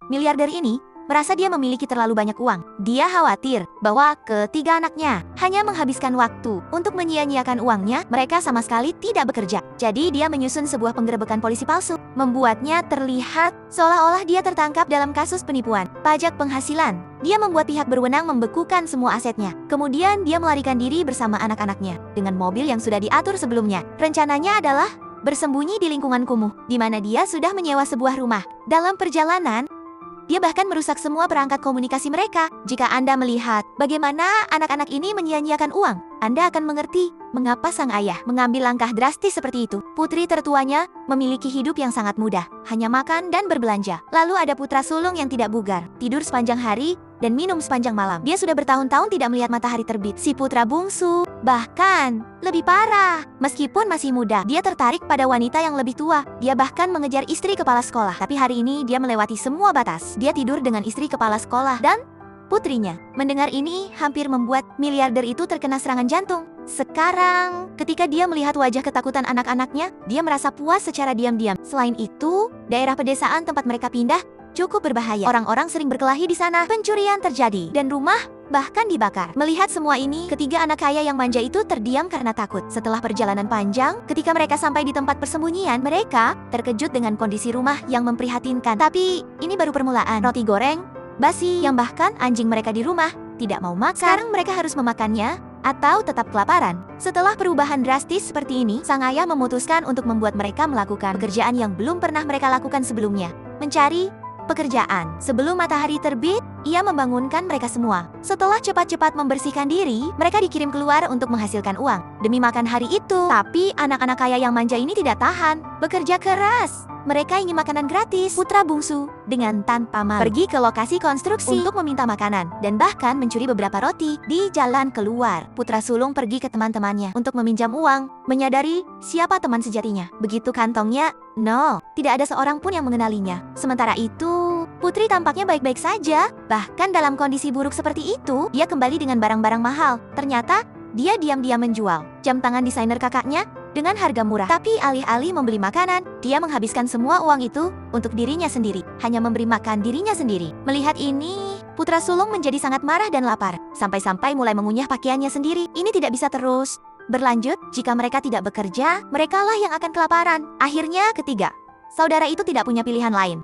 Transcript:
Miliarder ini merasa dia memiliki terlalu banyak uang. Dia khawatir bahwa ketiga anaknya hanya menghabiskan waktu untuk menyia-nyiakan uangnya. Mereka sama sekali tidak bekerja. Jadi dia menyusun sebuah penggerebekan polisi palsu, membuatnya terlihat seolah-olah dia tertangkap dalam kasus penipuan pajak penghasilan. Dia membuat pihak berwenang membekukan semua asetnya. Kemudian dia melarikan diri bersama anak-anaknya dengan mobil yang sudah diatur sebelumnya. Rencananya adalah bersembunyi di lingkungan kumuh, di mana dia sudah menyewa sebuah rumah. Dalam perjalanan, dia bahkan merusak semua perangkat komunikasi mereka. Jika Anda melihat bagaimana anak-anak ini menyia-nyiakan uang, Anda akan mengerti mengapa sang ayah mengambil langkah drastis seperti itu. Putri tertuanya memiliki hidup yang sangat mudah, hanya makan dan berbelanja. Lalu ada putra sulung yang tidak bugar, tidur sepanjang hari dan minum sepanjang malam. Dia sudah bertahun-tahun tidak melihat matahari terbit. Si putra bungsu bahkan lebih parah. Meskipun masih muda, dia tertarik pada wanita yang lebih tua. Dia bahkan mengejar istri kepala sekolah. Tapi hari ini dia melewati semua batas. Dia tidur dengan istri kepala sekolah dan putrinya. Mendengar ini hampir membuat miliarder itu terkena serangan jantung. Sekarang, ketika dia melihat wajah ketakutan anak-anaknya, dia merasa puas secara diam-diam. Selain itu, daerah pedesaan tempat mereka pindah cukup berbahaya. Orang-orang sering berkelahi di sana, pencurian terjadi, dan rumah bahkan dibakar. Melihat semua ini, ketiga anak kaya yang manja itu terdiam karena takut. Setelah perjalanan panjang, ketika mereka sampai di tempat persembunyian, mereka terkejut dengan kondisi rumah yang memprihatinkan. Tapi, ini baru permulaan. Roti goreng basi yang bahkan anjing mereka di rumah tidak mau makan. Sekarang mereka harus memakannya atau tetap kelaparan. Setelah perubahan drastis seperti ini, sang ayah memutuskan untuk membuat mereka melakukan pekerjaan yang belum pernah mereka lakukan sebelumnya. Mencari pekerjaan. Sebelum matahari terbit, ia membangunkan mereka semua. Setelah cepat-cepat membersihkan diri, mereka dikirim keluar untuk menghasilkan uang demi makan hari itu. Tapi anak-anak kaya yang manja ini tidak tahan, bekerja keras. Mereka ingin makanan gratis. Putra bungsu dengan tanpa malu pergi ke lokasi konstruksi untuk meminta makanan dan bahkan mencuri beberapa roti di jalan keluar. Putra sulung pergi ke teman-temannya untuk meminjam uang, menyadari siapa teman sejatinya. Begitu kantongnya, tidak ada seorang pun yang mengenalinya. Sementara itu, putri tampaknya baik-baik saja. Bahkan dalam kondisi buruk seperti itu, dia kembali dengan barang-barang mahal. Ternyata, dia diam-diam menjual jam tangan desainer kakaknya dengan harga murah. Tapi alih-alih membeli makanan, dia menghabiskan semua uang itu untuk dirinya sendiri. Hanya memberi makan dirinya sendiri. Melihat ini, putra sulung menjadi sangat marah dan lapar. Sampai-sampai mulai mengunyah pakaiannya sendiri. Ini tidak bisa terus berlanjut. Jika mereka tidak bekerja, merekalah yang akan kelaparan. Akhirnya ketiga saudara itu tidak punya pilihan lain.